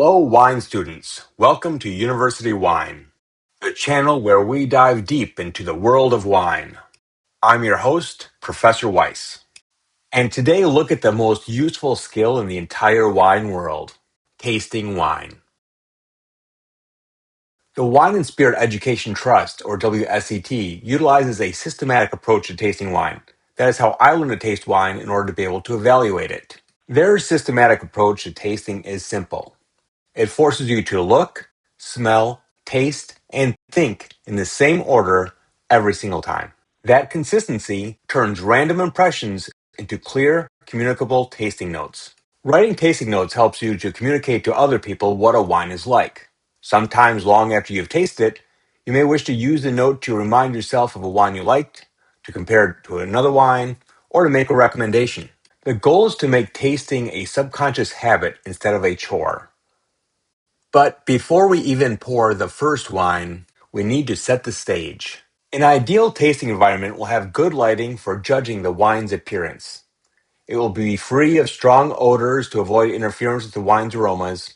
Hello, wine students. Welcome to University Wine, the channel where we dive deep into the world of wine. I'm your host, Professor Weisse, and today look at the most useful skill in the entire wine world, tasting wine. The Wine and Spirit Education Trust, or WSET, utilizes a systematic approach to tasting wine. That is how I learned to taste wine in order to be able to evaluate it. Their systematic approach to tasting is simple. It forces you to look, smell, taste, and think in the same order every single time. That consistency turns random impressions into clear, communicable tasting notes. Writing tasting notes helps you to communicate to other people what a wine is like. Sometimes long after you've tasted it, you may wish to use the note to remind yourself of a wine you liked, to compare it to another wine, or to make a recommendation. The goal is to make tasting a subconscious habit instead of a chore. But before we even pour the first wine, we need to set the stage. An ideal tasting environment will have good lighting for judging the wine's appearance. It will be free of strong odors to avoid interference with the wine's aromas.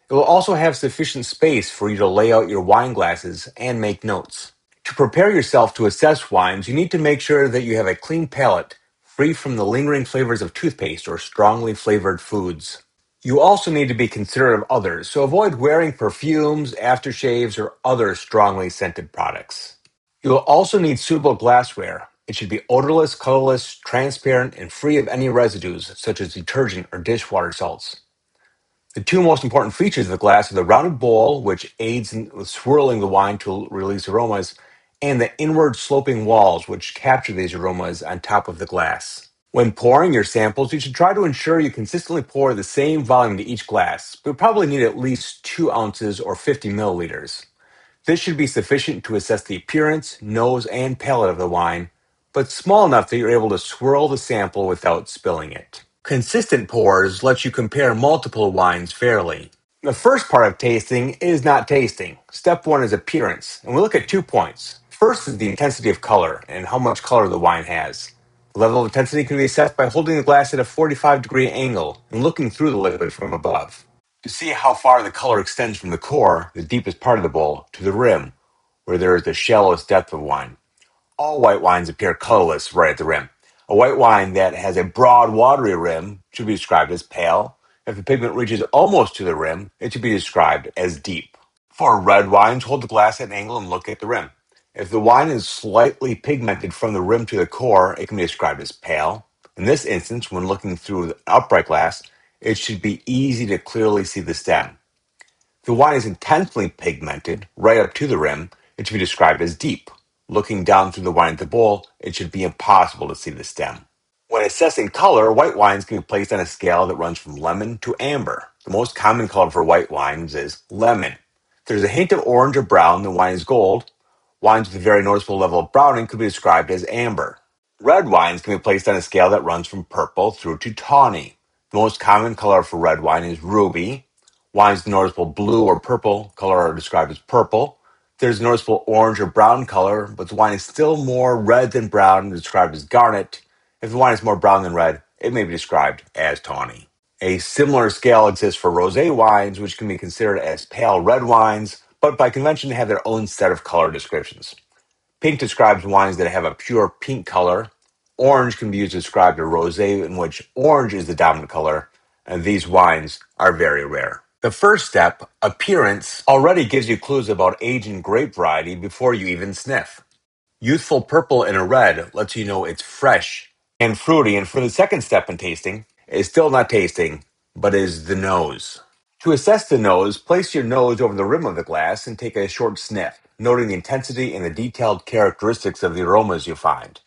It will also have sufficient space for you to lay out your wine glasses and make notes. To prepare yourself to assess wines, you need to make sure that you have a clean palate, free from the lingering flavors of toothpaste or strongly flavored foods. You also need to be considerate of others, so avoid wearing perfumes, aftershaves, or other strongly scented products. You will also need suitable glassware. It should be odorless, colorless, transparent, and free of any residues, such as detergent or dishwater salts. The two most important features of the glass are the rounded bowl, which aids with swirling the wine to release aromas, and the inward sloping walls, which capture these aromas on top of the glass. When pouring your samples, you should try to ensure you consistently pour the same volume to each glass, but you'll probably need at least 2 ounces or 50 milliliters. This should be sufficient to assess the appearance, nose, and palate of the wine, but small enough that you're able to swirl the sample without spilling it. Consistent pours let you compare multiple wines fairly. The first part of tasting is not tasting. Step 1 is appearance, and we look at 2 points. First is the intensity of color and how much color the wine has. The level of intensity can be assessed by holding the glass at a 45-degree angle and looking through the liquid from above. To see how far the color extends from the core, the deepest part of the bowl, to the rim, where there is the shallowest depth of wine. All white wines appear colorless right at the rim. A white wine that has a broad, watery rim should be described as pale. If the pigment reaches almost to the rim, it should be described as deep. For red wines, hold the glass at an angle and look at the rim. If the wine is slightly pigmented from the rim to the core, it can be described as pale. In this instance, when looking through the upright glass, it should be easy to clearly see the stem. If the wine is intensely pigmented, right up to the rim, it should be described as deep. Looking down through the wine at the bowl, it should be impossible to see the stem. When assessing color, white wines can be placed on a scale that runs from lemon to amber. The most common color for white wines is lemon. If there's a hint of orange or brown, the wine is gold. Wines with a very noticeable level of browning could be described as amber. Red wines can be placed on a scale that runs from purple through to tawny. The most common color for red wine is ruby. Wines with noticeable blue or purple color are described as purple. If there's a noticeable orange or brown color, but the wine is still more red than brown, described as garnet. If the wine is more brown than red, it may be described as tawny. A similar scale exists for rosé wines, which can be considered as pale red wines, but by convention have their own set of color descriptions. Pink describes wines that have a pure pink color. Orange can be used to describe a rosé in which orange is the dominant color, and these wines are very rare. The first step, appearance, already gives you clues about age and grape variety before you even sniff. Youthful purple in a red lets you know it's fresh and fruity, and for the second step in tasting, it's still not tasting, but is the nose. To assess the nose, place your nose over the rim of the glass and take a short sniff, noting the intensity and the detailed characteristics of the aromas you find.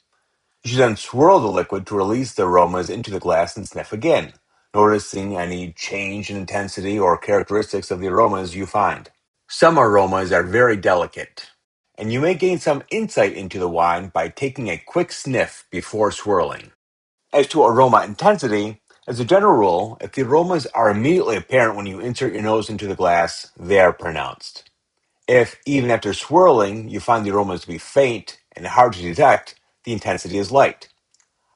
You should then swirl the liquid to release the aromas into the glass and sniff again, noticing any change in intensity or characteristics of the aromas you find. Some aromas are very delicate, and you may gain some insight into the wine by taking a quick sniff before swirling. As to aroma intensity, as a general rule, if the aromas are immediately apparent when you insert your nose into the glass, they are pronounced. If, even after swirling, you find the aromas to be faint and hard to detect, the intensity is light.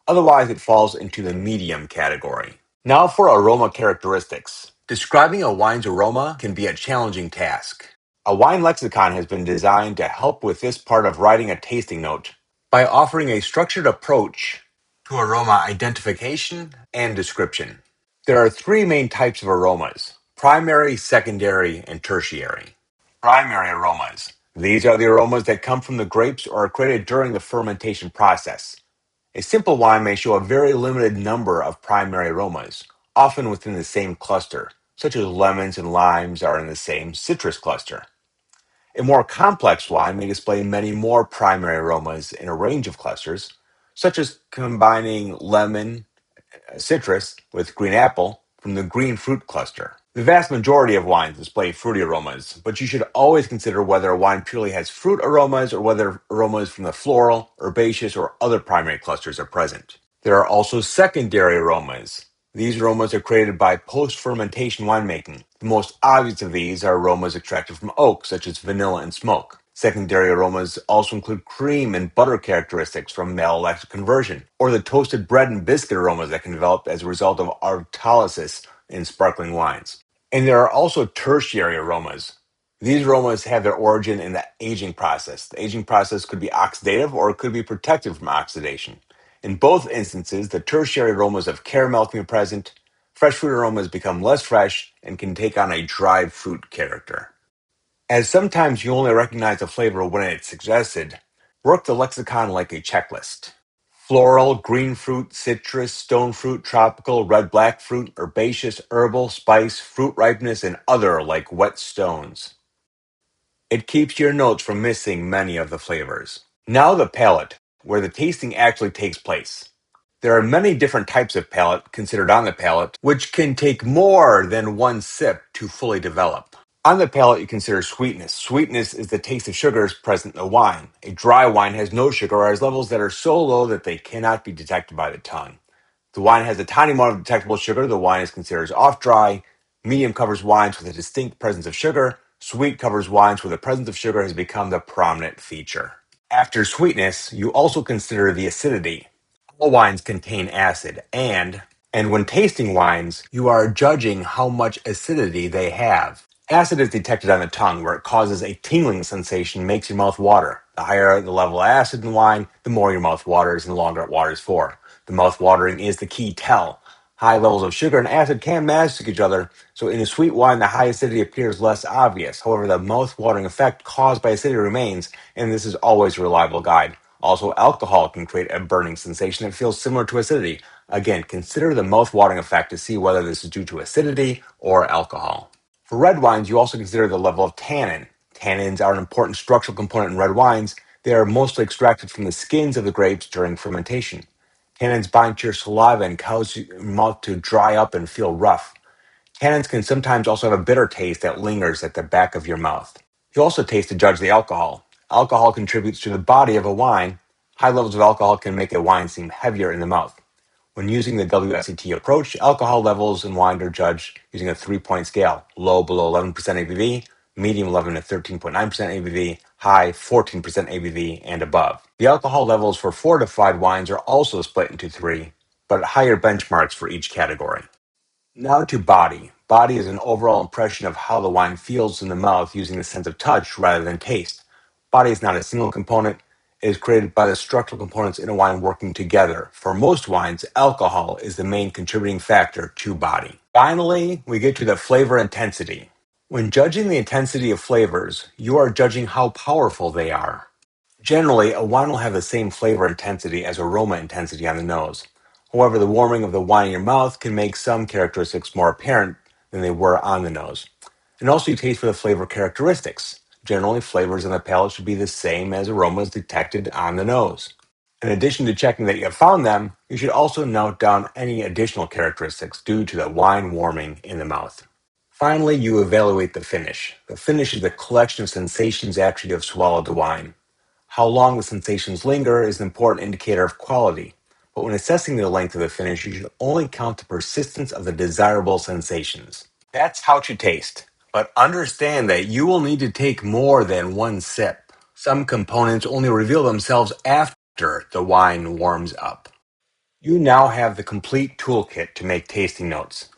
Otherwise, it falls into the medium category. Now for aroma characteristics. Describing a wine's aroma can be a challenging task. A wine lexicon has been designed to help with this part of writing a tasting note by offering a structured approach to aroma identification and description. There are three main types of aromas: primary, secondary, and tertiary. Primary aromas. These are the aromas that come from the grapes or are created during the fermentation process. A simple wine may show a very limited number of primary aromas, often within the same cluster, such as lemons and limes are in the same citrus cluster. A more complex wine may display many more primary aromas in a range of clusters, such as combining lemon, citrus with green apple from the green fruit cluster. The vast majority of wines display fruity aromas, but you should always consider whether a wine purely has fruit aromas or whether aromas from the floral, herbaceous, or other primary clusters are present. There are also secondary aromas. These aromas are created by post-fermentation winemaking. The most obvious of these are aromas extracted from oak, such as vanilla and smoke. Secondary aromas also include cream and butter characteristics from malolactic conversion, or the toasted bread and biscuit aromas that can develop as a result of autolysis in sparkling wines. And there are also tertiary aromas. These aromas have their origin in the aging process. The aging process could be oxidative or it could be protective from oxidation. In both instances, the tertiary aromas of caramel can be present. Fresh fruit aromas become less fresh and can take on a dried fruit character. As sometimes you only recognize a flavor when it's suggested, work the lexicon like a checklist. Floral, green fruit, citrus, stone fruit, tropical, red-black fruit, herbaceous, herbal, spice, fruit ripeness, and other like wet stones. It keeps your notes from missing many of the flavors. Now the palate, where the tasting actually takes place. There are many different types of palate considered on the palate, which can take more than one sip to fully develop. On the palate, you consider sweetness. Sweetness is the taste of sugars present in the wine. A dry wine has no sugar or has levels that are so low that they cannot be detected by the tongue. If the wine has a tiny amount of detectable sugar, the wine is considered off-dry. Medium covers wines with a distinct presence of sugar. Sweet covers wines where the presence of sugar has become the prominent feature. After sweetness, you also consider the acidity. All wines contain acid, and when tasting wines, you are judging how much acidity they have. Acid is detected on the tongue, where it causes a tingling sensation and makes your mouth water. The higher the level of acid in wine, the more your mouth waters and the longer it waters for. The mouth watering is the key tell. High levels of sugar and acid can mask each other, so in a sweet wine, the high acidity appears less obvious. However, the mouth-watering effect caused by acidity remains, and this is always a reliable guide. Also, alcohol can create a burning sensation that feels similar to acidity. Again, consider the mouth-watering effect to see whether this is due to acidity or alcohol. For red wines, you also consider the level of tannin. Tannins are an important structural component in red wines. They are mostly extracted from the skins of the grapes during fermentation. Tannins bind to your saliva and cause your mouth to dry up and feel rough. Tannins can sometimes also have a bitter taste that lingers at the back of your mouth. You also taste to judge the alcohol. Alcohol contributes to the body of a wine. High levels of alcohol can make a wine seem heavier in the mouth. When using the WSET approach, alcohol levels in wine are judged using a 3-point scale: low below 11% ABV, medium 11 to 13.9% ABV, high 14% ABV, and above. The alcohol levels for fortified wines are also split into three, but higher benchmarks for each category. Now to body. Body is an overall impression of how the wine feels in the mouth using the sense of touch rather than taste. Body is not a single component. It is created by the structural components in a wine working together. For most wines, alcohol is the main contributing factor to body. Finally, we get to the flavor intensity. When judging the intensity of flavors, you are judging how powerful they are. Generally, a wine will have the same flavor intensity as aroma intensity on the nose. However, the warming of the wine in your mouth can make some characteristics more apparent than they were on the nose. And also you taste for the flavor characteristics. Generally, flavors on the palate should be the same as aromas detected on the nose. In addition to checking that you have found them, you should also note down any additional characteristics due to the wine warming in the mouth. Finally, you evaluate the finish. The finish is the collection of sensations after you have swallowed the wine. How long the sensations linger is an important indicator of quality, but when assessing the length of the finish, you should only count the persistence of the desirable sensations. That's how to taste, but understand that you will need to take more than one sip. Some components only reveal themselves after the wine warms up. You now have the complete toolkit to make tasting notes.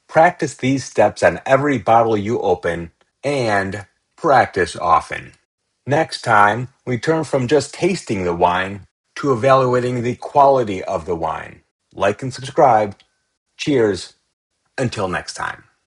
Practice these steps on every bottle you open and practice often. Next time, we turn from just tasting the wine to evaluating the quality of the wine. Like and subscribe. Cheers. Until next time.